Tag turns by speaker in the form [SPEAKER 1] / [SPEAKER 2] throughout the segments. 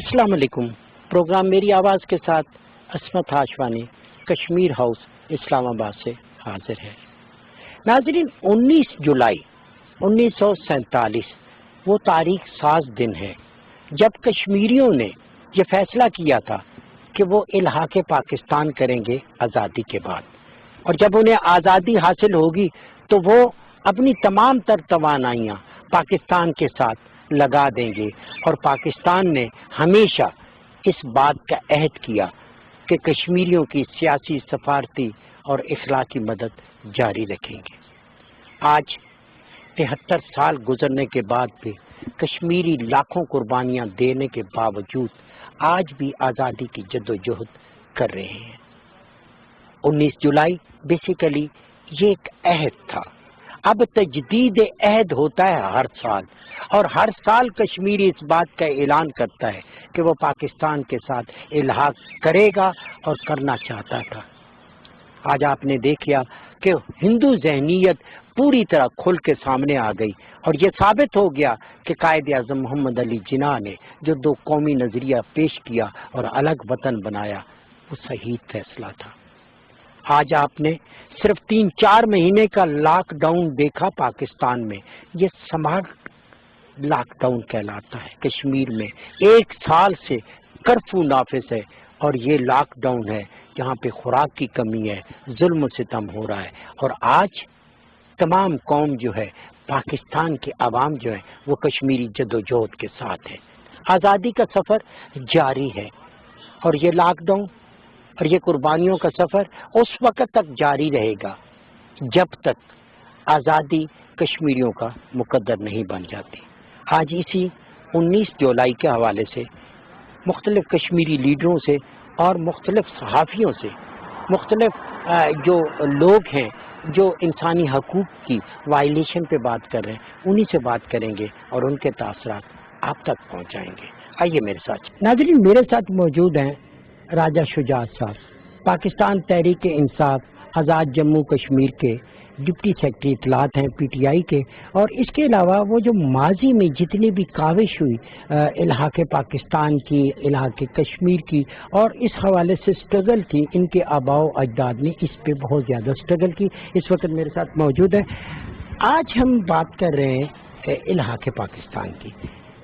[SPEAKER 1] السلام علیکم۔ پروگرام میری آواز کے ساتھ عصمت ہاشوانی کشمیر ہاؤس اسلام آباد سے حاضر ہے۔ ناظرین، 19 جولائی 1947 وہ تاریخ ساز دن ہے جب کشمیریوں نے یہ فیصلہ کیا تھا کہ وہ الحاق پاکستان کریں گے آزادی کے بعد، اور جب انہیں آزادی حاصل ہوگی تو وہ اپنی تمام تر توانائیاں پاکستان کے ساتھ لگا دیں گے، اور پاکستان نے ہمیشہ اس بات کا عہد کیا کہ کشمیریوں کی سیاسی، سفارتی اور اخلاقی مدد جاری رکھیں گے۔ آج 73 سال گزرنے کے بعد بھی کشمیری لاکھوں قربانیاں دینے کے باوجود آج بھی آزادی کی جدوجہد کر رہے ہیں۔ 19 جولائی بیسیکلی یہ ایک عہد تھا۔ اب تجدید عہد ہوتا ہے ہر سال، اور ہر سال کشمیری اس بات کا اعلان کرتا ہے کہ وہ پاکستان کے ساتھ الحاق کرے گا اور کرنا چاہتا تھا۔ آج آپ نے دیکھا کہ ہندو ذہنیت پوری طرح کھل کے سامنے آ گئی، اور یہ ثابت ہو گیا کہ قائد اعظم محمد علی جناح نے جو دو قومی نظریہ پیش کیا اور الگ وطن بنایا، وہ صحیح فیصلہ تھا۔ آج آپ نے صرف 3-4 مہینے کا لاک ڈاؤن دیکھا پاکستان میں، یہ سمارٹ لاک ڈاؤن کہلاتا ہے۔ کشمیر میں 1 سال سے کرفیو نافذ ہے، اور یہ لاک ڈاؤن ہے جہاں پہ خوراک کی کمی ہے، ظلم و ستم ہو رہا ہے، اور آج تمام قوم جو ہے، پاکستان کے عوام جو ہے، وہ کشمیری جدوجہد کے ساتھ ہے۔ آزادی کا سفر جاری ہے، اور یہ لاک ڈاؤن اور یہ قربانیوں کا سفر اس وقت تک جاری رہے گا جب تک آزادی کشمیریوں کا مقدر نہیں بن جاتی۔ آج اسی 19 جولائی کے حوالے سے مختلف کشمیری لیڈروں سے اور مختلف صحافیوں سے، مختلف جو لوگ ہیں جو انسانی حقوق کی وائلیشن پہ بات کر رہے ہیں، انہی سے بات کریں گے اور ان کے تاثرات آپ تک پہنچائیں گے۔ آئیے میرے ساتھ۔ ناظرین، میرے ساتھ موجود ہیں راجہ شجاعت صاحب، پاکستان تحریک انصاف آزاد جموں کشمیر کے ڈپٹی سیکرٹری اطلاعات ہیں پی ٹی آئی کے، اور اس کے علاوہ وہ جو ماضی میں جتنی بھی کاوش ہوئی الحاق پاکستان کی، الحاق کشمیر کی، اور اس حوالے سے سٹرگل کی، ان کے آباء و اجداد نے اس پہ بہت زیادہ سٹرگل کی، اس وقت میرے ساتھ موجود ہیں۔ آج ہم بات کر رہے ہیں الحاق پاکستان کی،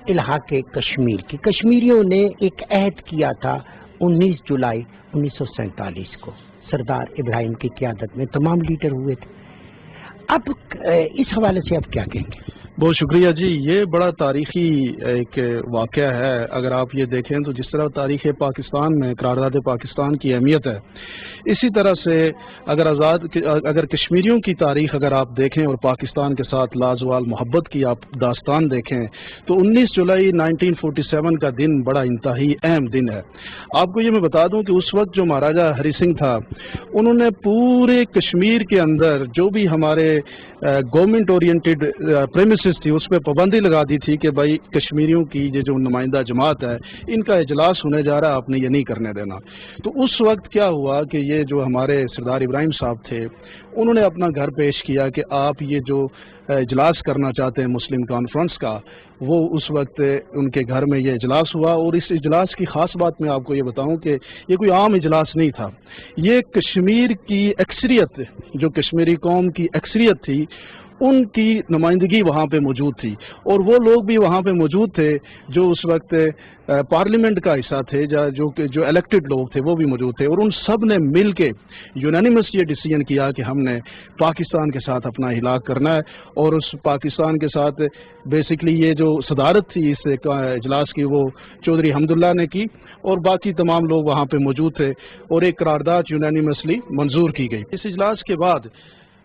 [SPEAKER 1] الحاق کشمیر کی۔ کشمیریوں نے ایک عہد کیا تھا 19 جولائی 1947 کو، سردار ابراہیم کی قیادت میں تمام لیڈر ہوئے تھے۔ اب اس حوالے سے آپ کیا کہیں گے؟
[SPEAKER 2] بہت شکریہ جی، یہ بڑا تاریخی ایک واقعہ ہے۔ اگر آپ یہ دیکھیں تو جس طرح تاریخ پاکستان میں قرارداد پاکستان کی اہمیت ہے، اسی طرح سے اگر کشمیریوں کی تاریخ اگر آپ دیکھیں اور پاکستان کے ساتھ لازوال محبت کی آپ داستان دیکھیں تو 19 جولائی 1947 کا دن بڑا انتہائی اہم دن ہے۔ آپ کو یہ میں بتا دوں کہ اس وقت جو مہاراجہ ہری سنگھ تھا، انہوں نے پورے کشمیر کے اندر جو بھی ہمارے گورنمنٹ اورینٹڈ پریمیسز تھی اس پہ پابندی لگا دی تھی کہ بھائی کشمیریوں کی یہ جو نمائندہ جماعت ہے، ان کا اجلاس ہونے جا رہا ہے، آپ نے یہ نہیں کرنے دینا۔ تو اس وقت کیا ہوا کہ یہ جو ہمارے سردار ابراہیم صاحب تھے، انہوں نے اپنا گھر پیش کیا کہ آپ یہ جو اجلاس کرنا چاہتے ہیں مسلم کانفرنس کا، وہ اس وقت ان کے گھر میں یہ اجلاس ہوا۔ اور اس اجلاس کی خاص بات میں آپ کو یہ بتاؤں کہ یہ کوئی عام اجلاس نہیں تھا، یہ کشمیر کی اکثریت، جو کشمیری قوم کی اکثریت تھی، ان کی نمائندگی وہاں پہ موجود تھی، اور وہ لوگ بھی وہاں پہ موجود تھے جو اس وقت پارلیمنٹ کا حصہ تھے، جو الیکٹڈ لوگ تھے وہ بھی موجود تھے، اور ان سب نے مل کے یونانیمس یہ ڈیسیژن کیا کہ ہم نے پاکستان کے ساتھ اپنا ہلاک کرنا ہے۔ اور اس پاکستان کے ساتھ بیسکلی یہ جو صدارت تھی اس اجلاس کی، وہ چودھری حمداللہ نے کی، اور باقی تمام لوگ وہاں پہ موجود تھے، اور ایک قرارداد یونانیمسلی منظور کی گئی۔ اس اجلاس کے بعد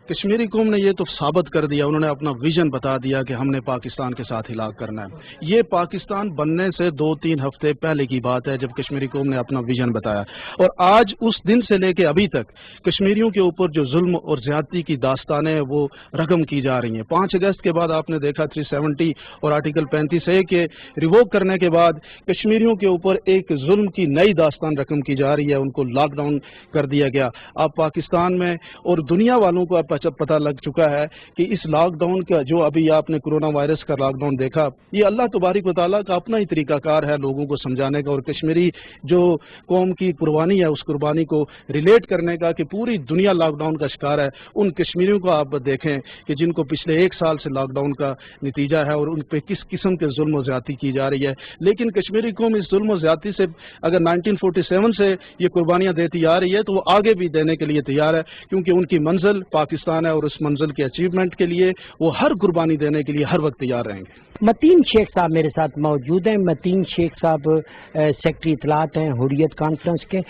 [SPEAKER 2] کشمیری قوم نے یہ تو ثابت کر دیا، انہوں نے اپنا ویژن بتا دیا کہ ہم نے پاکستان کے ساتھ ہلاک کرنا ہے۔ یہ پاکستان بننے سے 2-3 ہفتے پہلے کی بات ہے جب کشمیری قوم نے اپنا ویژن بتایا، اور آج اس دن سے لے کے ابھی تک کشمیریوں کے اوپر جو ظلم اور زیادتی کی داستانیں وہ رقم کی جا رہی ہیں۔ 5 اگست کے بعد آپ نے دیکھا 370 اور آرٹیکل 35A کے ریووک کرنے کے بعد کشمیریوں کے اوپر ایک ظلم کی نئی داستان رقم کی جا رہی ہے، ان کو لاک ڈاؤن کر دیا گیا۔ آپ پاکستان میں اور دنیا والوں کو آپ پتہ لگ چکا ہے کہ اس لاک ڈاؤن کا جو ابھی آپ نے کورونا وائرس کا لاک ڈاؤن دیکھا، یہ اللہ تبارک و تعالیٰ کا اپنا ہی طریقہ کار ہے لوگوں کو سمجھانے کا، اور کشمیری جو قوم کی قربانی ہے اس قربانی کو ریلیٹ کرنے کا کہ پوری دنیا لاک ڈاؤن کا شکار ہے۔ ان کشمیریوں کو آپ دیکھیں کہ جن کو پچھلے 1 سال سے لاک ڈاؤن کا نتیجہ ہے اور ان پہ کس قسم کے ظلم و زیادتی کی جا رہی ہے، لیکن کشمیری قوم اس ظلم و زیادتی سے اگر 1947 سے یہ قربانیاں دیتی آ رہی ہے تو وہ آگے بھی دینے کے لیے تیار ہے، کیونکہ ان کی منزل پاکستان ہے اور اس منزل کے اچیومنٹ کے لیے وہ ہر قربانی دینے کے لیے ہر وقت تیار رہیں گے۔
[SPEAKER 1] متین شیخ صاحب میرے ساتھ موجود ہیں۔ متین شیخ صاحب سیکرٹری اطلاعات ہیں حریت کانفرنس کے۔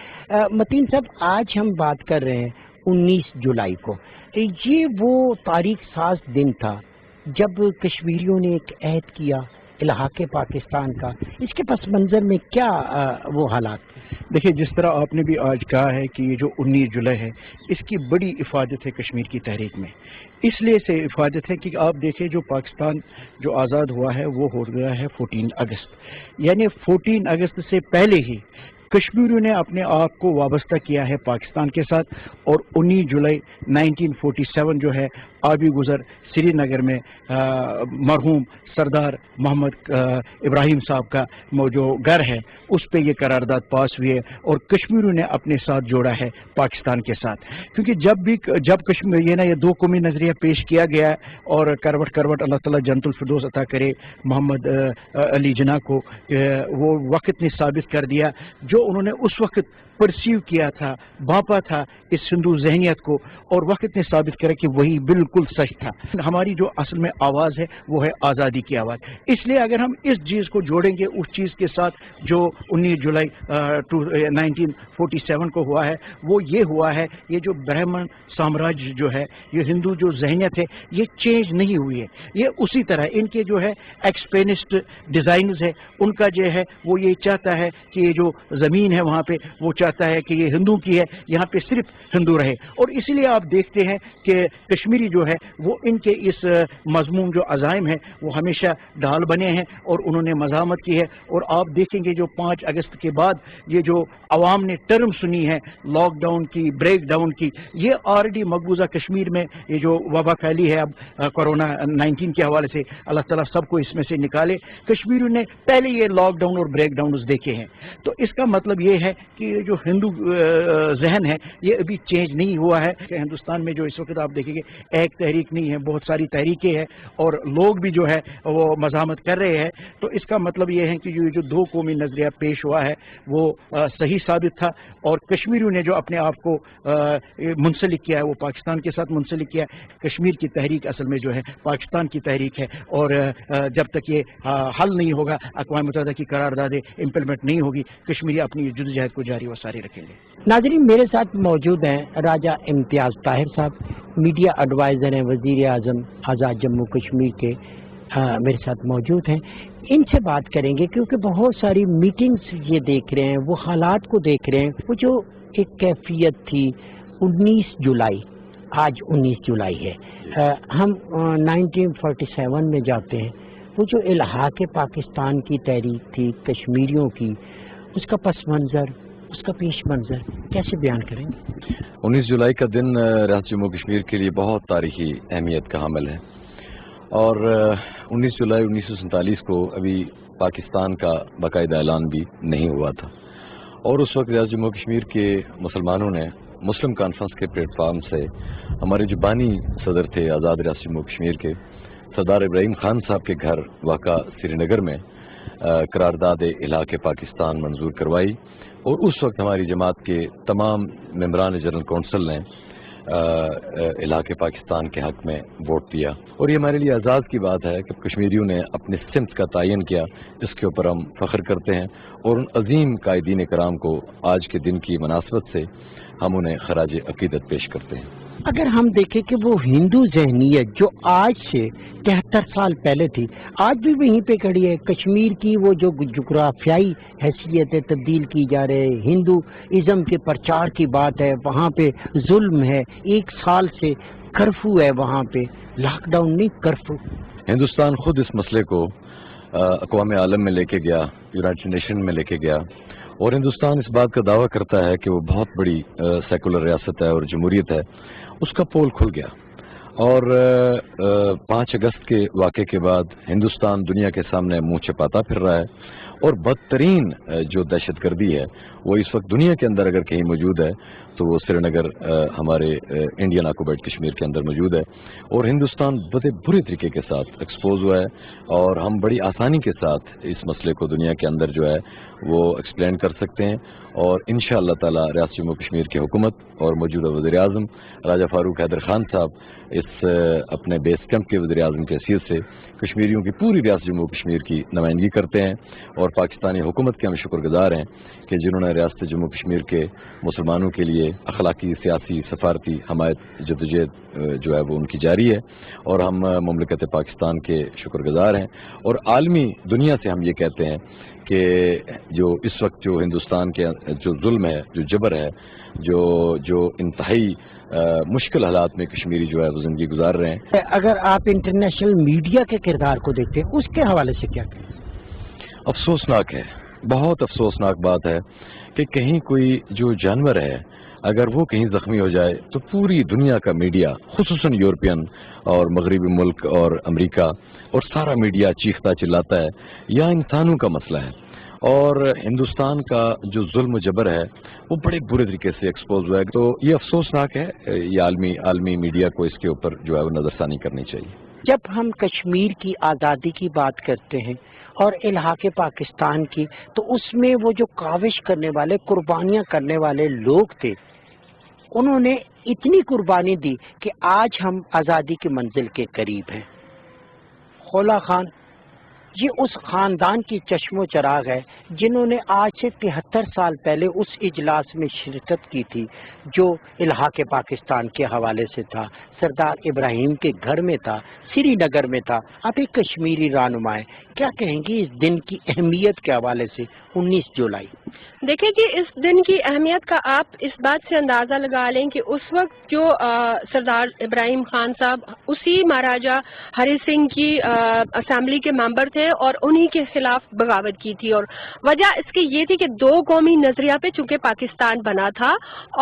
[SPEAKER 1] متین صاحب، آج ہم بات کر رہے ہیں 19 جولائی کو، یہ وہ تاریخ ساز دن تھا جب کشمیریوں نے ایک عہد کیا الحاق پاکستان کا، اس کے پس منظر میں کیا وہ حالات تھے؟
[SPEAKER 3] دیکھیے، جس طرح آپ نے بھی آج کہا ہے کہ یہ جو 19 جولائی ہے اس کی بڑی افادت ہے کشمیر کی تحریک میں، اس لیے سے افادت ہے کہ آپ دیکھیں جو پاکستان جو آزاد ہوا ہے وہ ہو گیا ہے 14 اگست، یعنی 14 اگست سے پہلے ہی کشمیریوں نے اپنے آپ کو وابستہ کیا ہے پاکستان کے ساتھ، اور 19 جولائی 1947 جو ہے آبی گزر سری نگر میں مرحوم سردار محمد ابراہیم صاحب کا جو گھر ہے اس پہ یہ قرارداد پاس ہوئی ہے، اور کشمیریوں نے اپنے ساتھ جوڑا ہے پاکستان کے ساتھ، کیونکہ جب کشمیر یہ 2 قومی نظریہ پیش کیا گیا اور کروٹ کروٹ اللہ تعالیٰ جنت الفردوس عطا کرے محمد علی جناح کو، وہ وقت نے ثابت کر دیا جو انہوں نے اس وقت پرسیو کیا تھا، بھاپا تھا اس ہندو ذہنیت کو، اور وقت نے ثابت کرا کہ وہی بالکل سچ تھا۔ ہماری جو اصل میں آواز ہے وہ ہے آزادی کی آواز، اس لیے اگر ہم اس چیز کو جوڑیں گے اس چیز کے ساتھ جو 19 جولائی 1947 کو ہوا ہے، وہ یہ ہوا ہے یہ جو برہمن سامراج جو ہے، یہ ہندو جو ذہنیت ہے یہ چینج نہیں ہوئی ہے، یہ اسی طرح ان کے جو ہے ایکسپینسٹ ڈیزائنز ہے ان کا جو ہے وہ یہ چاہتا ہے کہ یہ جو زمین ہے وہاں پہ وہ چاہتا ہے کہ یہ ہندو کی ہے، یہاں پہ صرف ہندو رہے، اور اسی لیے آپ دیکھتے ہیں کہ کشمیری جو ہے وہ ان کے اس مضمون جو عزائم ہے وہ ہمیشہ ڈھال بنے ہیں اور انہوں نے مزاحمت کی ہے، اور آپ دیکھیں گے جو 5 اگست کے بعد یہ جو عوام نے ٹرم سنی ہے لاک ڈاؤن کی، بریک ڈاؤن کی، یہ آلریڈی مقبوضہ کشمیر میں یہ جو وبا پھیلی ہے اب کورونا 19 کے حوالے سے، اللہ تعالیٰ سب کو اس میں سے نکالے، کشمیریوں نے پہلے یہ لاک ڈاؤن اور بریک ڈاؤنز دیکھے ہیں، تو اس کا مطلب یہ ہے کہ یہ جو ہندو ذہن ہے یہ ابھی چینج نہیں ہوا ہے۔ کہ ہندوستان میں جو اس وقت آپ دیکھیں گے ایک تحریک نہیں ہے، بہت ساری تحریکیں ہیں اور لوگ بھی جو ہے وہ مزاحمت کر رہے ہیں، تو اس کا مطلب یہ ہے کہ یہ جو 2 قومی نظریہ پیش ہوا ہے وہ صحیح ثابت تھا، اور کشمیریوں نے جو اپنے آپ کو منسلک کیا ہے وہ پاکستان کے ساتھ منسلک کیا ہے۔ کشمیر کی تحریک اصل میں جو ہے پاکستان کی تحریک ہے، اور جب تک یہ حل نہیں ہوگا، اقوام متحدہ کی قراردادیں امپلیمنٹ نہیں ہوگی، کشمیری اپنی جدوجہد کو جاری و ساری رکھیں گے۔
[SPEAKER 1] ناظرین، میرے ساتھ موجود ہیں راجہ امتیاز طاہر صاحب، میڈیا ایڈوائزر ہیں وزیر اعظم آزاد جموں کشمیر کے، میرے ساتھ موجود ہیں۔ ان سے بات کریں گے کیونکہ بہت ساری میٹنگز یہ دیکھ رہے ہیں، وہ حالات کو دیکھ رہے ہیں، وہ جو ایک کیفیت تھی 19 جولائی، آج 19 جولائی ہے، ہم 1947 میں جاتے ہیں، وہ جو الحاق پاکستان کی تحریک تھی کشمیریوں کی، اس کا پس منظر، اس کا پیش منظر کیسے بیان کریں گے؟
[SPEAKER 4] 19 جولائی کا دن ریاست جموں کشمیر کے لیے بہت تاریخی اہمیت کا حامل ہے، اور 19 جولائی 1947 کو ابھی پاکستان کا باقاعدہ اعلان بھی نہیں ہوا تھا، اور اس وقت ریاست جموں کشمیر کے مسلمانوں نے مسلم کانفرنس کے پلیٹ فارم سے ہمارے جو بانی صدر تھے آزاد ریاست جموں کشمیر کے سردار ابراہیم خان صاحب کے گھر واقع سری نگر میں قرارداد الحاق پاکستان منظور کروائی، اور اس وقت ہماری جماعت کے تمام ممبران جنرل کونسل نے الحاق پاکستان کے حق میں ووٹ دیا، اور یہ ہمارے لیے اعزاز کی بات ہے کہ کشمیریوں نے اپنے سمت کا تعین کیا، جس کے اوپر ہم فخر کرتے ہیں، اور ان عظیم قائدین کرام کو آج کے دن کی مناسبت سے ہم انہیں خراج عقیدت پیش کرتے ہیں۔
[SPEAKER 1] اگر ہم دیکھیں کہ وہ ہندو ذہنیت جو آج سے 73 سال پہلے تھی، آج بھی وہیں پہ کھڑی ہے، کشمیر کی وہ جو جغرافیائی حیثیت تبدیل کی جا رہے ہیں، ہندو ازم کے پرچار کی بات ہے، وہاں پہ ظلم ہے، 1 سال سے کرفیو ہے، وہاں پہ لاک ڈاؤن نہیں، کرفیو۔
[SPEAKER 4] ہندوستان خود اس مسئلے کو اقوام عالم میں لے کے گیا، یونائٹڈ نیشن میں لے کے گیا، اور ہندوستان اس بات کا دعویٰ کرتا ہے کہ وہ بہت بڑی سیکولر ریاست ہے اور جمہوریت ہے، اس کا پول کھل گیا، اور 5 اگست کے واقعے کے بعد ہندوستان دنیا کے سامنے منہ چھپاتا پھر رہا ہے، اور بدترین جو دہشت گردی ہے وہ اس وقت دنیا کے اندر اگر کہیں موجود ہے تو وہ سری نگر ہمارے انڈین آکوپائڈ کشمیر کے اندر موجود ہے، اور ہندوستان بڑے برے طریقے کے ساتھ ایکسپوز ہوا ہے، اور ہم بڑی آسانی کے ساتھ اس مسئلے کو دنیا کے اندر جو ہے وہ ایکسپلین کر سکتے ہیں، اور انشاءاللہ تعالی ریاست جموں کشمیر کی حکومت اور موجودہ وزیر اعظم راجہ فاروق حیدر خان صاحب اس اپنے بیس کیمپ کے وزیر اعظم کی حیثیت سے کشمیریوں کی پوری ریاست جموں کشمیر کی نمائندگی کرتے ہیں، اور پاکستانی حکومت کے ہم شکر گزار ہیں کہ جنہوں نے ریاست جموں کشمیر کے مسلمانوں کے لیے اخلاقی، سیاسی، سفارتی حمایت جدوجہد جو ہے وہ ان کی جاری ہے، اور ہم مملکت پاکستان کے شکر گزار ہیں، اور عالمی دنیا سے ہم یہ کہتے ہیں کہ جو اس وقت جو ہندوستان کے جو ظلم ہے، جو جبر ہے، جو انتہائی مشکل حالات میں کشمیری جو ہے وہ زندگی گزار رہے ہیں۔
[SPEAKER 1] اگر آپ انٹرنیشنل میڈیا کے کردار کو دیکھتے ہیں اس کے حوالے سے کیا کہیں؟
[SPEAKER 4] افسوسناک ہے، بہت افسوسناک بات ہے کہ کہیں کوئی جو جانور ہے اگر وہ کہیں زخمی ہو جائے تو پوری دنیا کا میڈیا، خصوصاً یورپین اور مغربی ملک اور امریکہ اور سارا میڈیا چیختا چلاتا ہے یا انسانوں کا مسئلہ ہے، اور ہندوستان کا جو ظلم و جبر ہے وہ بڑے برے طریقے سے ایکسپوز ہوا ہے، تو یہ افسوسناک ہے، یہ عالمی میڈیا کو اس کے اوپر جو ہے وہ نظر ثانی کرنی چاہیے۔
[SPEAKER 1] جب ہم کشمیر کی آزادی کی بات کرتے ہیں اور الحاق پاکستان کی، تو اس میں وہ جو کاوش کرنے والے، قربانیاں کرنے والے لوگ تھے، انہوں نے اتنی قربانی دی کہ آج ہم آزادی کی منزل کے قریب ہیں۔ خولا خان یہ اس خاندان کی چشم و چراغ ہے جنہوں نے آج سے 73 سال پہلے اس اجلاس میں شرکت کی تھی جو الحاق پاکستان کے حوالے سے تھا، سردار ابراہیم کے گھر میں تھا، سری نگر میں تھا۔ آپ ایک کشمیری رہنما ہیں، کیا کہیں گے اس دن کی اہمیت کے حوالے سے 19 جولائی؟
[SPEAKER 5] دیکھیں جی، اس دن کی اہمیت کا آپ اس بات سے اندازہ لگا لیں کہ اس وقت جو سردار ابراہیم خان صاحب اسی مہاراجہ ہری سنگھ کی اسمبلی کے ممبر تھے اور انہی کے خلاف بغاوت کی تھی، اور وجہ اس کی یہ تھی کہ 2 قومی نظریہ پہ چونکہ پاکستان بنا تھا،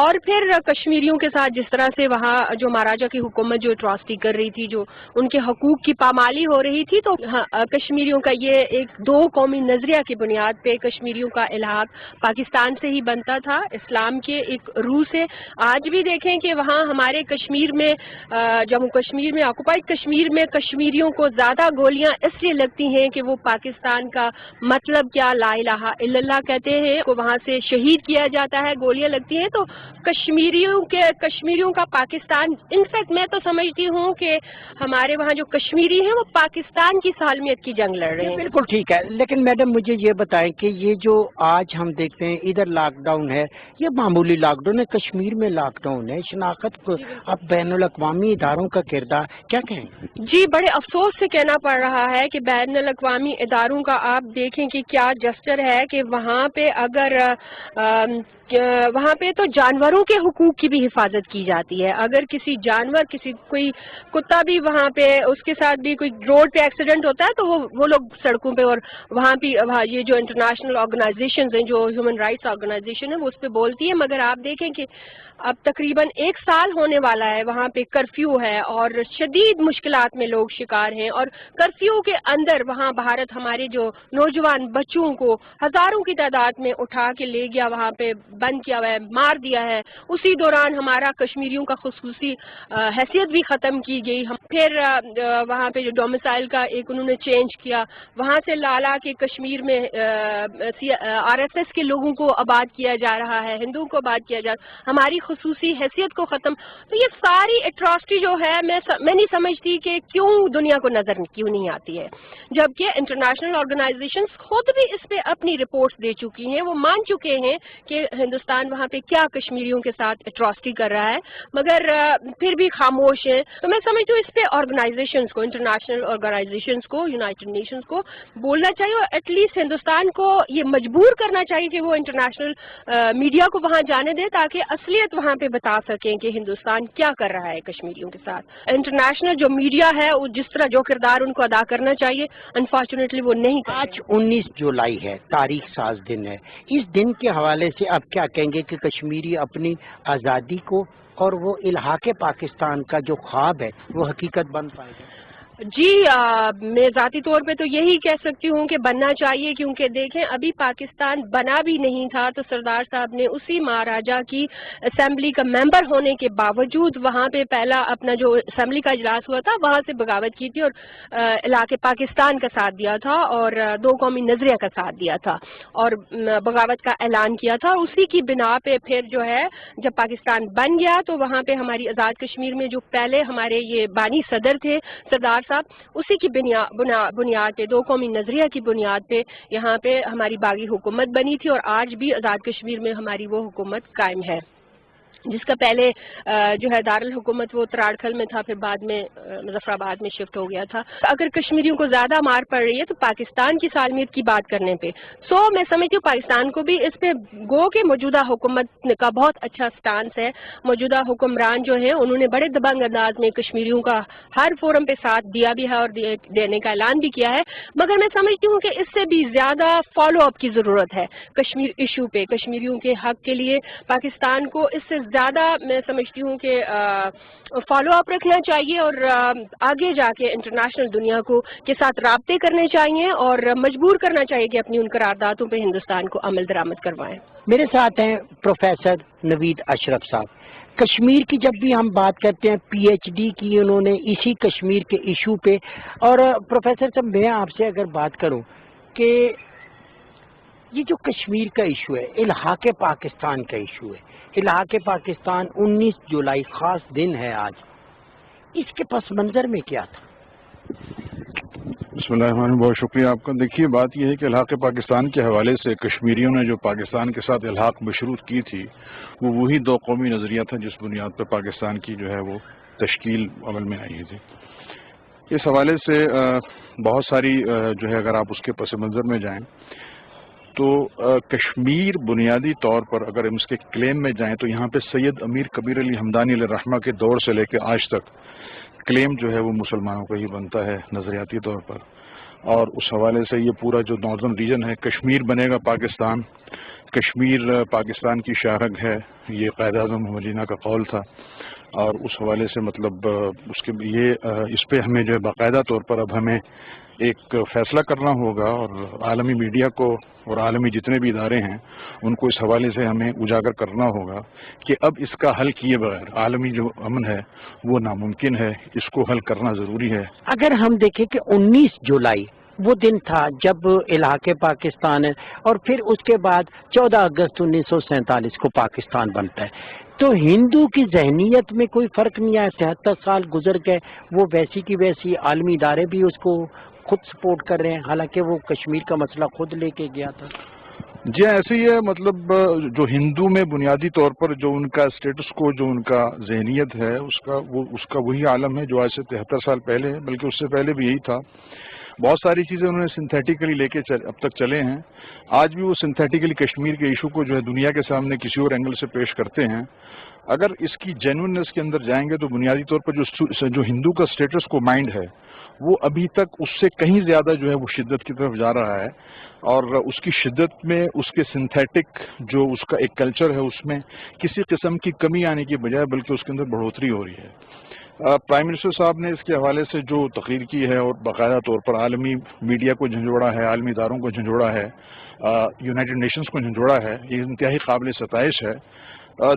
[SPEAKER 5] اور پھر کشمیریوں کے ساتھ جس طرح سے وہاں جو مہاراجہ کی حکومت جو اٹراسٹی کر رہی تھی، جو ان کے حقوق کی پامالی ہو رہی تھی، تو کشمیریوں کا یہ ایک 2 قومی نظریہ کی بنیاد پہ کشمیریوں کا الحاق پاکستان سے ہی بنتا تھا، اسلام کے ایک روح سے۔ آج بھی دیکھیں کہ وہاں ہمارے کشمیر میں، جموں کشمیر میں، آکوپائڈ کشمیر میں کشمیریوں کو زیادہ گولیاں اس لیے لگتی ہیں کہ وہ پاکستان کا مطلب کیا لا الہ الا اللہ کہتے ہیں، کو وہاں سے شہید کیا جاتا ہے، گولیاں لگتی ہیں، تو کشمیریوں کا پاکستان، انفیکٹ میں تو سمجھتی ہوں کہ ہمارے وہاں جو کشمیری ہیں وہ پاکستان کی سالمیت کی جنگ لڑ رہے ہیں۔
[SPEAKER 1] بالکل ٹھیک ہے، لیکن میڈم مجھے یہ بتائیں کہ یہ جو آج ہم دیکھتے ہیں ادھر لاک ڈاؤن ہے، یہ معمولی لاک ڈاؤن ہے، کشمیر میں لاک ڈاؤن ہے، شناخت کو اب بین الاقوامی اداروں کا کردار کیا کہیں؟
[SPEAKER 5] جی، بڑے افسوس سے کہنا پڑ رہا ہے کہ بین الاقوامی اداروں کا آپ دیکھیں کہ کیا جسچر ہے کہ وہاں پہ اگر وہاں پہ تو جانوروں کے حقوق کی بھی حفاظت کی جاتی ہے، اگر کسی جانور، کوئی کتا بھی وہاں پہ، اس کے ساتھ بھی کوئی روڈ پہ ایکسیڈنٹ ہوتا ہے تو وہ لوگ سڑکوں پہ، اور وہاں پہ یہ جو انٹرنیشنل آرگنائزیشنز ہیں، جو ہیومن رائٹس آرگنائزیشن ہے، وہ اس پہ بولتی ہے، مگر آپ دیکھیں کہ اب تقریباً 1 سال ہونے والا ہے، وہاں پہ کرفیو ہے اور شدید مشکلات میں لوگ شکار ہیں، اور کرفیو کے اندر وہاں بھارت ہمارے جو نوجوان بچوں کو ہزاروں کی تعداد میں اٹھا کے لے گیا، وہاں پہ بند کیا ہوا ہے، مار دیا ہے، اسی دوران ہمارا کشمیریوں کا خصوصی حیثیت بھی ختم کی گئی، پھر وہاں پہ جو ڈومیسائل کا ایک انہوں نے چینج کیا، وہاں سے لالا کے کشمیر میں RSS کے لوگوں کو آباد کیا جا رہا ہے، ہندوؤں کو آباد کیا جا رہا ہے، ہماری خصوصی حیثیت کو ختم، تو یہ ساری اٹراسٹی جو ہے میں نہیں سمجھتی کہ کیوں دنیا کو نظر کیوں نہیں آتی ہے، جبکہ انٹرنیشنل آرگنائزیشنز خود بھی اس پہ اپنی رپورٹس دے چکی ہیں، وہ مان چکے ہیں کہ ہندوستان وہاں پہ کیا کشمیریوں کے ساتھ اٹراسٹی کر رہا ہے، مگر پھر بھی خاموش ہیں۔ تو میں سمجھتی ہوں اس پہ آرگنائزیشنز کو، انٹرنیشنل آرگنائزیشنز کو، یونائٹڈ نیشنز کو بولنا چاہیے، اور ایٹ لیسٹ ہندوستان کو یہ مجبور کرنا چاہیے کہ وہ انٹرنیشنل میڈیا کو وہاں جانے دیں تاکہ اصلیت وہاں پہ بتا سکیں کہ ہندوستان کیا کر رہا ہے کشمیریوں کے ساتھ۔ انٹرنیشنل جو میڈیا ہے وہ جس طرح جو کردار ان کو ادا کرنا چاہیے، انفارچونیٹلی وہ نہیں کرتے۔
[SPEAKER 1] آج 19 جولائی ہے، تاریخ ساز دن ہے، اس دن کے حوالے سے آپ کیا کیا کہیں گے کہ کشمیری اپنی آزادی کو اور وہ الحاق پاکستان کا جو خواب ہے وہ حقیقت بن پائے گا؟
[SPEAKER 5] جی میں ذاتی طور پہ تو یہی کہہ سکتی ہوں کہ بننا چاہیے، کیونکہ دیکھیں ابھی پاکستان بنا بھی نہیں تھا تو سردار صاحب نے اسی مہاراجا کی اسمبلی کا ممبر ہونے کے باوجود وہاں پہ پہلا اپنا جو اسمبلی کا اجلاس ہوا تھا وہاں سے بغاوت کی تھی اور علاقے پاکستان کا ساتھ دیا تھا اور دو قومی نظریہ کا ساتھ دیا تھا اور بغاوت کا اعلان کیا تھا. اسی کی بنا پہ پھر جو ہے جب پاکستان بن گیا تو وہاں پہ ہماری آزاد کشمیر میں جو پہلے ہمارے یہ بانی صدر تھے سردار صاحب، اسی کی بنیاد پہ دو قومی نظریہ کی بنیاد پہ یہاں پہ ہماری باغی حکومت بنی تھی اور آج بھی آزاد کشمیر میں ہماری وہ حکومت قائم ہے، جس کا پہلے جو ہے دارالحکومت وہ تراڑکھل میں تھا، پھر بعد میں مظفر آباد میں شفٹ ہو گیا تھا. اگر کشمیریوں کو زیادہ مار پڑ رہی ہے تو پاکستان کی سالمیت کی بات کرنے پہ میں سمجھتی ہوں پاکستان کو بھی اس پہ گو کہ موجودہ حکومت کا بہت اچھا سٹانس ہے. موجودہ حکمران جو ہیں انہوں نے بڑے دبنگ انداز میں کشمیریوں کا ہر فورم پہ ساتھ دیا بھی ہے اور دینے کا اعلان بھی کیا ہے، مگر میں سمجھتی ہوں کہ اس سے بھی زیادہ فالو اپ کی ضرورت ہے کشمیر ایشو پہ. کشمیریوں کے حق کے لیے پاکستان کو اس سے زیادہ میں سمجھتی ہوں کہ فالو اپ رکھنا چاہیے اور آگے جا کے انٹرنیشنل دنیا کو کے ساتھ رابطے کرنے چاہیے اور مجبور کرنا چاہیے کہ اپنی ان قراردادوں پہ ہندوستان کو عمل درآمد کروائیں.
[SPEAKER 1] میرے ساتھ ہیں پروفیسر نوید اشرف صاحب. کشمیر کی جب بھی ہم بات کرتے ہیں پی ایچ ڈی کی انہوں نے اسی کشمیر کے ایشو پہ، اور پروفیسر صاحب میں آپ سے اگر بات کروں کہ یہ جو کشمیر کا ایشو ہے الحاق پاکستان کا ایشو ہے، الحاق پاکستان 19 جولائی خاص دن ہے آج، اس کے پس منظر میں کیا تھا؟
[SPEAKER 6] بسم اللہ الرحمن الرحیم، بہت شکریہ آپ کا. دیکھیے بات یہ ہے کہ الحاق پاکستان کے حوالے سے کشمیریوں نے جو پاکستان کے ساتھ الحاق مشروط کی تھی وہ وہی دو قومی نظریہ تھا جس بنیاد پر پاکستان کی جو ہے وہ تشکیل عمل میں آئی تھی. اس حوالے سے بہت ساری جو ہے اگر آپ اس کے پس منظر میں جائیں تو کشمیر بنیادی طور پر اگر ہم اس کے کلیم میں جائیں تو یہاں پہ سید امیر کبیر علی ہمدانی علیہ الرحمہ کے دور سے لے کے آج تک کلیم جو ہے وہ مسلمانوں کا ہی بنتا ہے نظریاتی طور پر. اور اس حوالے سے یہ پورا جو ناردرن ریجن ہے کشمیر بنے گا پاکستان، کشمیر پاکستان کی شاہرگ ہے، یہ قائد اعظم محمد جناح کا قول تھا. اور اس حوالے سے مطلب اس پہ ہمیں جو ہے باقاعدہ طور پر اب ہمیں ایک فیصلہ کرنا ہوگا اور عالمی میڈیا کو اور عالمی جتنے بھی ادارے ہیں ان کو اس حوالے سے ہمیں اجاگر کرنا ہوگا کہ اب اس کا حل کیے بغیر عالمی جو امن ہے وہ ناممکن ہے، اس کو حل کرنا ضروری ہے.
[SPEAKER 1] اگر ہم دیکھیں کہ 19 جولائی وہ دن تھا جب الحاق پاکستان ہے اور پھر اس کے بعد 14 اگست 1947 کو پاکستان بنتا ہے، تو ہندو کی ذہنیت میں کوئی فرق نہیں آیا. 73 سال گزر گئے، وہ ویسی کی ویسی، عالمی ادارے بھی اس کو خود سپورٹ کر رہے ہیں، حالانکہ وہ کشمیر کا مسئلہ خود لے کے گیا تھا.
[SPEAKER 6] جی ایسے ہی ہے. مطلب جو ہندو میں بنیادی طور پر جو ان کا اسٹیٹس کو، جو ان کا ذہنیت ہے اس کا وہی عالم ہے جو آج سے 73 سال پہلے ہے، بلکہ اس سے پہلے بھی یہی تھا. بہت ساری چیزیں انہوں نے سنتھیٹیکلی لے کے اب تک چلے ہیں. آج بھی وہ سنتھیٹیکلی کشمیر کے ایشو کو جو ہے دنیا کے سامنے کسی اور اینگل سے پیش کرتے ہیں. اگر اس کی جینوئنس کے اندر جائیں گے تو بنیادی طور پر جو ہندو کا اسٹیٹس کو مائنڈ ہے وہ ابھی تک اس سے کہیں زیادہ جو ہے وہ شدت کی طرف جا رہا ہے، اور اس کی شدت میں اس کے سنتھیٹک جو اس کا ایک کلچر ہے اس میں کسی قسم کی کمی آنے کی بجائے بلکہ اس کے اندر بڑھوتری ہو رہی ہے. پرائم منسٹر صاحب نے اس کے حوالے سے جو تقریر کی ہے اور باقاعدہ طور پر عالمی میڈیا کو جھنجھوڑا ہے، عالمی اداروں کو جھنجھوڑا ہے، یونائٹڈ نیشنز کو جھنجھوڑا ہے، یہ انتہائی قابل ستائش ہے.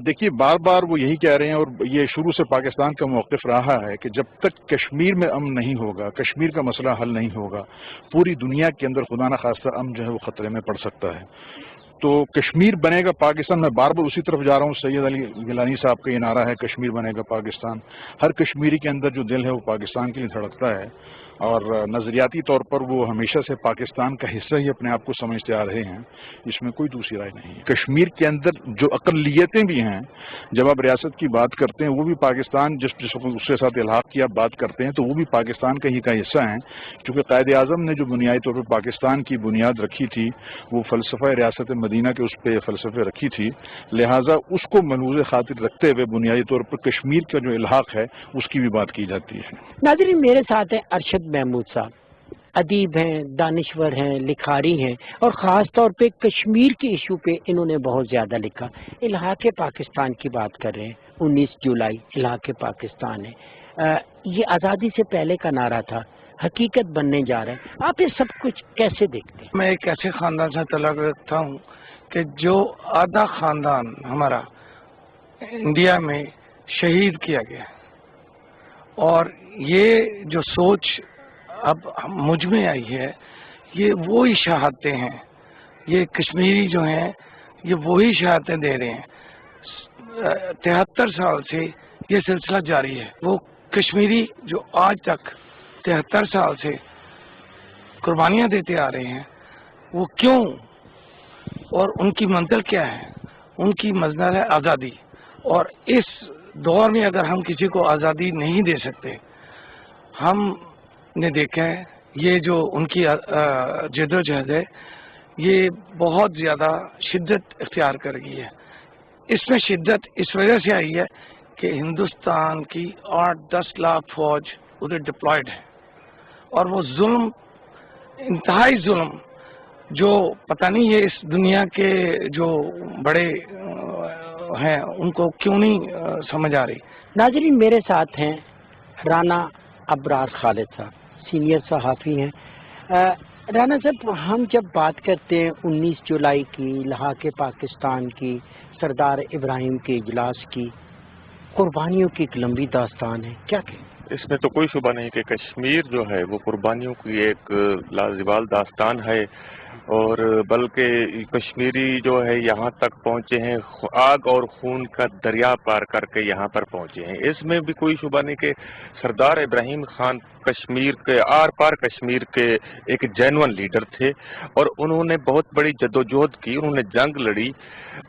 [SPEAKER 6] دیکھیے بار بار وہ یہی کہہ رہے ہیں اور یہ شروع سے پاکستان کا موقف رہا ہے کہ جب تک کشمیر میں امن نہیں ہوگا، کشمیر کا مسئلہ حل نہیں ہوگا، پوری دنیا کے اندر خدا نخواستہ امن جو ہے وہ خطرے میں پڑ سکتا ہے. تو کشمیر بنے گا پاکستان، میں بار بار اسی طرف جا رہا ہوں. سید علی گیلانی صاحب کا یہ نعرہ ہے کشمیر بنے گا پاکستان. ہر کشمیری کے اندر جو دل ہے وہ پاکستان کے لیے دھڑکتا ہے اور نظریاتی طور پر وہ ہمیشہ سے پاکستان کا حصہ ہی اپنے آپ کو سمجھتے آ رہے ہیں. اس میں کوئی دوسری رائے نہیں ہے. کشمیر کے اندر جو اقلیتیں بھی ہیں، جب آپ ریاست کی بات کرتے ہیں وہ بھی پاکستان جس اس کے ساتھ الحاق کی آپ بات کرتے ہیں تو وہ بھی پاکستان کا ہی کا حصہ ہیں. کیونکہ قائد اعظم نے جو بنیادی طور پر پاکستان کی بنیاد رکھی تھی وہ فلسفہ ریاست مدینہ کے اس پہ فلسفے رکھی تھی، لہٰذا اس کو ملحوظ خاطر رکھتے ہوئے بنیادی طور پر کشمیر کا جو الحاق ہے اس کی بھی بات کی جاتی ہے.
[SPEAKER 1] ناظرین میرے ساتھ ہیں ارشد محمود صاحب. ادیب ہیں، دانشور ہیں، لکھاری ہیں، اور خاص طور پہ کشمیر کے ایشو پہ انہوں نے بہت زیادہ لکھا۔ الحاق پاکستان کی بات کر رہے ہیں، 19 جولائی الحاق پاکستان ہے۔ یہ آزادی سے پہلے کا نعرہ تھا، حقیقت بننے جا رہا ہے۔ آپ یہ سب کچھ کیسے دیکھتے ہیں؟
[SPEAKER 7] میں ایک ایسے خاندان سے تعلق رکھتا ہوں کہ جو آدھا خاندان ہمارا انڈیا میں شہید کیا گیا، اور یہ جو سوچ اب مجھ میں آئی ہے، یہ وہی شہادتیں ہیں، یہ کشمیری جو ہیں یہ وہی شہادتیں دے رہے ہیں۔ 73 سال سے یہ سلسلہ جاری ہے۔ وہ کشمیری جو آج تک 73 سال سے قربانیاں دیتے آ رہے ہیں، وہ کیوں اور ان کی منزل کیا ہے؟ ان کی منزل ہے آزادی، اور اس دور میں اگر ہم کسی کو آزادی نہیں دے سکتے، ہم نے دیکھا ہے یہ جو ان کی جد و جہد ہے یہ بہت زیادہ شدت اختیار کر گئی ہے۔ اس میں شدت اس وجہ سے آئی ہے کہ ہندوستان کی 8-10 لاکھ فوج ادھر ڈپلائڈ ہے، اور وہ ظلم، انتہائی ظلم، جو پتہ نہیں ہے اس دنیا کے جو بڑے ہیں ان کو کیوں نہیں سمجھ آ رہی۔
[SPEAKER 1] ناظرین، میرے ساتھ ہیں رانا ابرار خالد صاحب، سینئر صحافی ہیں۔ رانا صاحب، ہم جب بات کرتے ہیں 19 جولائی کی، الحاق پاکستان کی، سردار ابراہیم کے اجلاس کی، قربانیوں کی ایک لمبی داستان ہے، کیا کہیں؟
[SPEAKER 8] اس میں تو کوئی شبہ نہیں کہ کشمیر جو ہے وہ قربانیوں کی ایک لازوال داستان ہے، اور بلکہ کشمیری جو ہے یہاں تک پہنچے ہیں، آگ اور خون کا دریا پار کر کے یہاں پر پہنچے ہیں۔ اس میں بھی کوئی شبہ نہیں کہ سردار ابراہیم خان کشمیر کے آر پار کشمیر کے ایک جینون لیڈر تھے، اور انہوں نے بہت بڑی جدوجہد کی، انہوں نے جنگ لڑی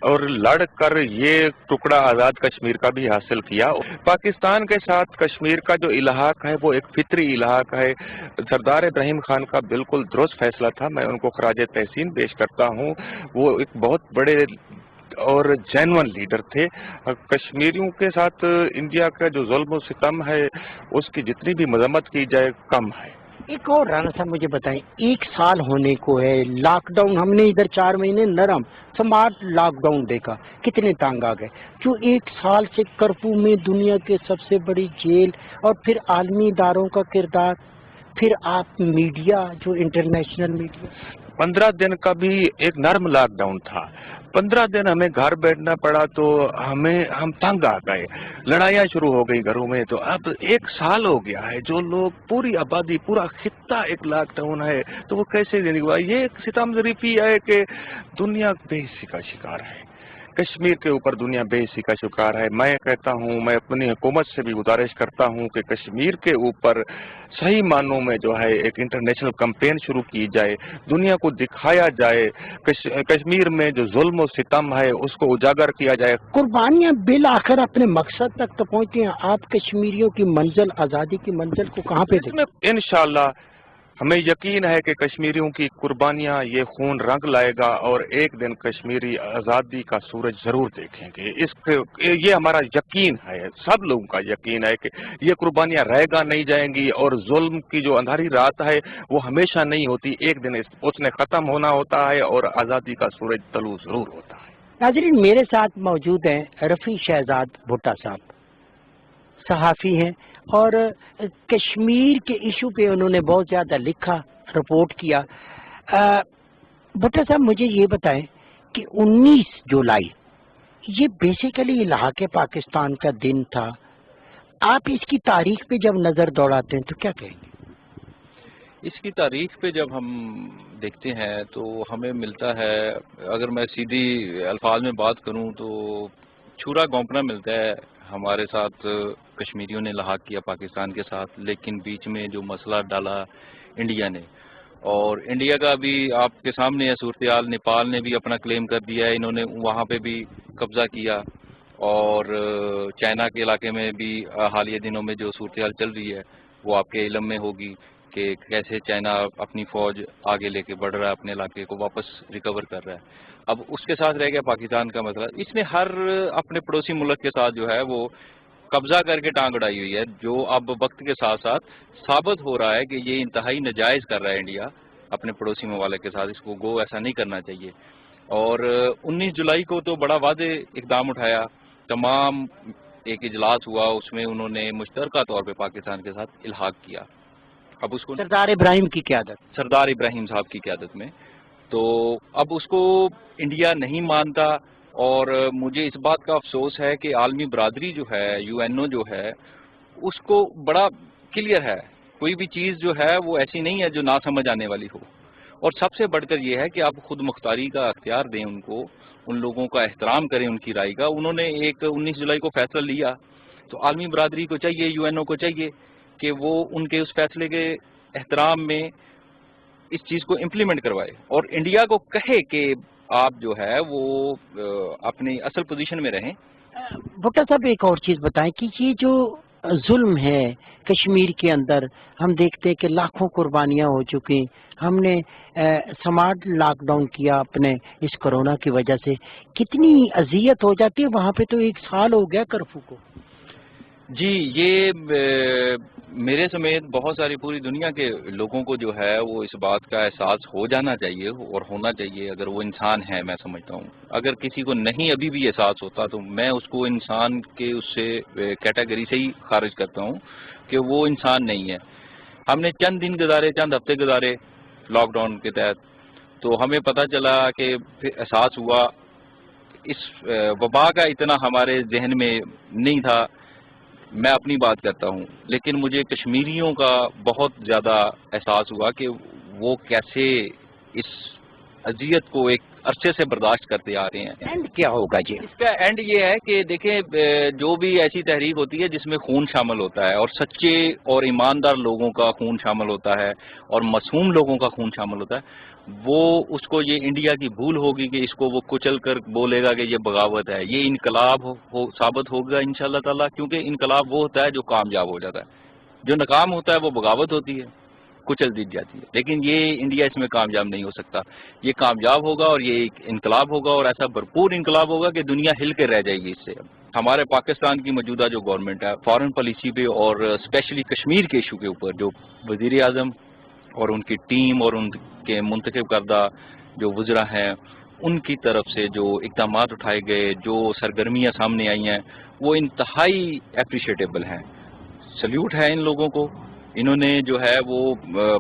[SPEAKER 8] اور لڑ کر یہ ٹکڑا آزاد کشمیر کا بھی حاصل کیا۔ پاکستان کے ساتھ کشمیر کا جو الحاق ہے وہ ایک فطری الحاق ہے۔ سردار ابراہیم خان کا بالکل درست فیصلہ تھا، میں ان کو خراج تحسین پیش کرتا ہوں۔ وہ ایک بہت بڑے اور جینون لیڈر تھے۔ کشمیریوں کے ساتھ انڈیا کا جو ظلم و ستم ہے اس کی جتنی بھی مذمت کی جائے کم ہے۔
[SPEAKER 1] ایک اور رانا صاحب مجھے بتائیں، 1 سال ہونے کو ہے، لاک ڈاؤن ہم نے ادھر 4 مہینے نرم سمارٹ لاک ڈاؤن دیکھا، کتنے تانگ آ گئے۔ جو 1 سال سے کرفیو میں دنیا کے سب سے بڑی جیل، اور پھر عالمی اداروں کا کردار، پھر آپ میڈیا جو انٹرنیشنل میڈیا۔
[SPEAKER 8] 15 دن کا بھی ایک نرم لاک ڈاؤن تھا، 15 دن ہمیں گھر بیٹھنا پڑا تو ہم تنگ آ گئے، لڑائیاں شروع ہو گئی گھروں میں۔ تو اب 1 سال ہو گیا ہے، جو لوگ پوری آبادی، پورا خطہ ایک لاک ڈاؤن ہے، تو وہ کیسے زندگی ہوا؟ یہ ایک ستم ظریفی ہے کہ دنیا بے حسی کا شکار ہے، کشمیر کے اوپر دنیا بے حسی کا شکار ہے۔ میں کہتا ہوں، میں اپنی حکومت سے بھی گزارش کرتا ہوں کہ کشمیر کے اوپر صحیح معنوں میں جو ہے ایک انٹرنیشنل کمپین شروع کی جائے، دنیا کو دکھایا جائے، کشمیر میں جو ظلم و ستم ہے اس کو اجاگر کیا جائے۔
[SPEAKER 1] قربانیاں بالآخر اپنے مقصد تک تو پہنچتی ہیں، آپ کشمیریوں کی منزل، آزادی کی منزل کو کہاں پہ دیکھیں؟
[SPEAKER 8] انشاءاللہ ہمیں یقین ہے کہ کشمیریوں کی قربانیاں یہ خون رنگ لائے گا، اور ایک دن کشمیری آزادی کا سورج ضرور دیکھیں گے۔ یہ ہمارا یقین ہے، سب لوگوں کا یقین ہے کہ یہ قربانیاں رہ گا نہیں جائیں گی، اور ظلم کی جو اندھیری رات ہے وہ ہمیشہ نہیں ہوتی، ایک دن اس نے ختم ہونا ہوتا ہے اور آزادی کا سورج طلوع ضرور ہوتا ہے۔
[SPEAKER 1] ناظرین، میرے ساتھ موجود ہیں رفیع شہزاد بھٹا صاحب، صحافی ہیں، اور کشمیر کے ایشو پہ انہوں نے بہت زیادہ لکھا، رپورٹ کیا۔ بھٹا صاحب، مجھے یہ بتائیں کہ 19 جولائی یہ بیسیکلی الحاق پاکستان کا دن تھا، آپ اس کی تاریخ پہ جب نظر دوڑاتے ہیں تو کیا کہیں گے؟
[SPEAKER 9] اس کی تاریخ پہ جب ہم دیکھتے ہیں تو ہمیں ملتا ہے، اگر میں سیدھی الفاظ میں بات کروں تو چھورا گونپنا ملتا ہے۔ ہمارے ساتھ کشمیریوں نے لحاق کیا پاکستان کے ساتھ، لیکن بیچ میں جو مسئلہ ڈالا انڈیا نے، اور انڈیا کا بھی آپ کے سامنے ہے صورتحال، نیپال نے بھی اپنا کلیم کر دیا ہے، انہوں نے وہاں پہ بھی قبضہ کیا، اور چائنا کے علاقے میں بھی حالیہ دنوں میں جو صورتحال چل رہی ہے وہ آپ کے علم میں ہوگی کہ کیسے چائنا اپنی فوج آگے لے کے بڑھ رہا ہے، اپنے علاقے کو واپس ریکور کر رہا ہے۔ اب اس کے ساتھ رہ گیا پاکستان کا مسئلہ۔ اس میں ہر اپنے پڑوسی ملک کے ساتھ جو ہے وہ قبضہ کر کے ٹانگ اڑائی ہوئی ہے، جو اب وقت کے ساتھ ساتھ ثابت ہو رہا ہے کہ یہ انتہائی ناجائز کر رہا ہے انڈیا اپنے پڑوسی ممالک کے ساتھ. اس کو ایسا نہیں کرنا چاہیے. اور 19 جولائی کو تو بڑا واضح اقدام اٹھایا، تمام ایک اجلاس ہوا، اس میں انہوں نے مشترکہ طور پہ پاکستان کے ساتھ الحاق کیا. اب اس کو
[SPEAKER 1] سردار ابراہیم کی قیادت،
[SPEAKER 9] سردار ابراہیم صاحب کی قیادت میں، تو اب اس کو انڈیا نہیں مانتا. اور مجھے اس بات کا افسوس ہے کہ عالمی برادری جو ہے، UNO جو ہے، اس کو بڑا کلیئر ہے، کوئی بھی چیز جو ہے وہ ایسی نہیں ہے جو نہ سمجھ آنے والی ہو. اور سب سے بڑھ کر یہ ہے کہ آپ خود مختاری کا اختیار دیں ان کو، ان لوگوں کا احترام کریں ان کی رائے کا. انہوں نے ایک 19 جولائی کو فیصلہ لیا، تو عالمی برادری کو چاہیے، UNO کو چاہیے کہ وہ ان کے اس فیصلے کے احترام میں اس چیز کو امپلیمنٹ کروائے، اور انڈیا کو کہے کہ آپ جو ہے وہ اپنی اصل پوزیشن میں رہیں.
[SPEAKER 1] بھٹا صاحب ایک اور چیز بتائیں کہ یہ جو ظلم ہے کشمیر کے اندر، ہم دیکھتے ہیں کہ لاکھوں قربانیاں ہو چکی. ہم نے سمارٹ لاک ڈاؤن کیا اپنے اس کورونا کی وجہ سے، کتنی اذیت ہو جاتی ہے وہاں پہ. تو 1 سال ہو گیا کرفیو کو.
[SPEAKER 9] جی، یہ میرے سمیت بہت ساری پوری دنیا کے لوگوں کو جو ہے وہ اس بات کا احساس ہو جانا چاہیے اور ہونا چاہیے، اگر وہ انسان ہے. میں سمجھتا ہوں اگر کسی کو نہیں ابھی بھی احساس ہوتا تو میں اس کو انسان کے اس سے کیٹیگری سے ہی خارج کرتا ہوں کہ وہ انسان نہیں ہے. ہم نے چند دن گزارے، چند ہفتے گزارے لاک ڈاؤن کے تحت، تو ہمیں پتہ چلا کہ پھر احساس ہوا. اس وبا کا اتنا ہمارے ذہن میں نہیں تھا. میں اپنی بات کرتا ہوں، لیکن مجھے کشمیریوں کا بہت زیادہ احساس ہوا کہ وہ کیسے اس اذیت کو ایک عرصے سے برداشت کرتے آ رہے ہیں.
[SPEAKER 1] اینڈ کیا ہوگا جی؟
[SPEAKER 9] اس کا اینڈ یہ ہے کہ دیکھیں، جو بھی ایسی تحریک ہوتی ہے جس میں خون شامل ہوتا ہے، اور سچے اور ایماندار لوگوں کا خون شامل ہوتا ہے، اور معصوم لوگوں کا خون شامل ہوتا ہے، وہ اس کو یہ انڈیا کی بھول ہوگی کہ اس کو وہ کچل کر بولے گا کہ یہ بغاوت ہے. یہ انقلاب ثابت ہوگا انشاءاللہ تعالیٰ، کیونکہ انقلاب وہ ہوتا ہے جو کامیاب ہو جاتا ہے. جو ناکام ہوتا ہے وہ بغاوت ہوتی ہے، کچل دی جاتی ہے. لیکن یہ انڈیا اس میں کامیاب نہیں ہو سکتا. یہ کامیاب ہوگا اور یہ ایک انقلاب ہوگا، اور ایسا بھرپور انقلاب ہوگا کہ دنیا ہل کے رہ جائے گی اس سے. ہمارے پاکستان کی موجودہ جو گورنمنٹ ہے، فارن پالیسی پہ اور اسپیشلی کشمیر کے ایشو کے اوپر جو وزیر اعظم اور ان کی ٹیم اور ان کے منتخب کردہ جو وزراء ہیں، ان کی طرف سے جو اقدامات اٹھائے گئے، جو سرگرمیاں سامنے آئی ہیں، وہ انتہائی اپریشیٹیبل ہیں. سلیوٹ ہے ان لوگوں کو. انہوں نے جو ہے وہ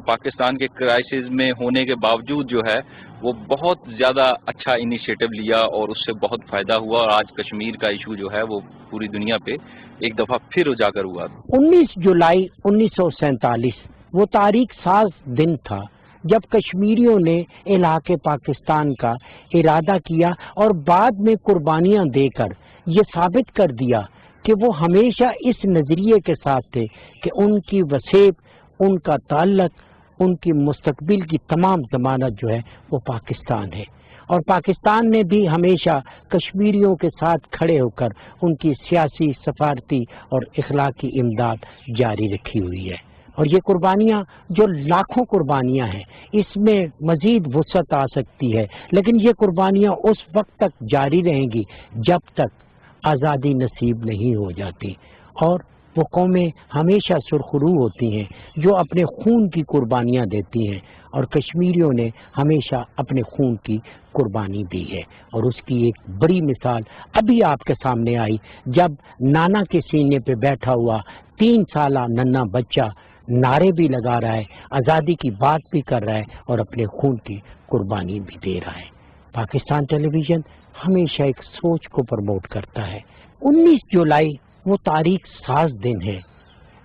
[SPEAKER 9] پاکستان کے کرائسس میں ہونے کے باوجود جو ہے وہ بہت زیادہ اچھا انیشیٹو لیا، اور اس سے بہت فائدہ ہوا. اور آج کشمیر کا ایشو جو ہے وہ پوری دنیا پہ ایک دفعہ پھر اجاگر ہوا.
[SPEAKER 1] 19 جولائی 1947 وہ تاریخ ساز دن تھا جب کشمیریوں نے الحاق پاکستان کا ارادہ کیا، اور بعد میں قربانیاں دے کر یہ ثابت کر دیا کہ وہ ہمیشہ اس نظریے کے ساتھ تھے کہ ان کی وسیب، ان کا تعلق، ان کی مستقبل کی تمام ضمانت جو ہے وہ پاکستان ہے. اور پاکستان نے بھی ہمیشہ کشمیریوں کے ساتھ کھڑے ہو کر ان کی سیاسی، سفارتی اور اخلاقی امداد جاری رکھی ہوئی ہے. اور یہ قربانیاں جو لاکھوں قربانیاں ہیں، اس میں مزید وسعت آ سکتی ہے، لیکن یہ قربانیاں اس وقت تک جاری رہیں گی جب تک آزادی نصیب نہیں ہو جاتی. اور وہ قومیں ہمیشہ سرخرو ہوتی ہیں جو اپنے خون کی قربانیاں دیتی ہیں، اور کشمیریوں نے ہمیشہ اپنے خون کی قربانی دی ہے. اور اس کی ایک بڑی مثال ابھی آپ کے سامنے آئی، جب نانا کے سینے پہ بیٹھا ہوا 3 سالہ ننھا بچہ نعرے بھی لگا رہا ہے، آزادی کی بات بھی کر رہا ہے، اور اپنے خون کی قربانی بھی دے رہا ہے. پاکستان ٹیلی ویژن ہمیشہ ایک سوچ کو پروموٹ کرتا ہے. 19 جولائی وہ تاریخ ساز دن ہے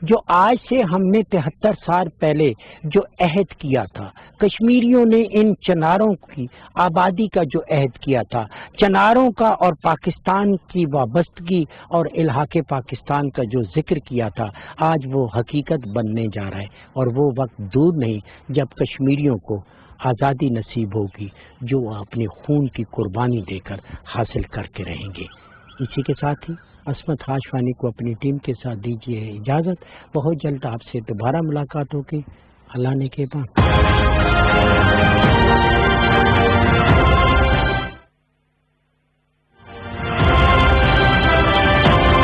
[SPEAKER 1] جو آج سے ہم نے 73 سال پہلے جو عہد کیا تھا. کشمیریوں نے ان چناروں کی آبادی کا جو عہد کیا تھا، چناروں کا اور پاکستان کی وابستگی اور الحاق پاکستان کا جو ذکر کیا تھا، آج وہ حقیقت بننے جا رہا ہے. اور وہ وقت دور نہیں جب کشمیریوں کو آزادی نصیب ہوگی جو وہ اپنے خون کی قربانی دے کر حاصل کر کے رہیں گے. اسی کے ساتھ ہی عصمت ہاشوانی کو اپنی ٹیم کے ساتھ دیجیے اجازت. بہت جلد آپ سے دوبارہ ملاقات ہوگی. اللہ نے کے بعد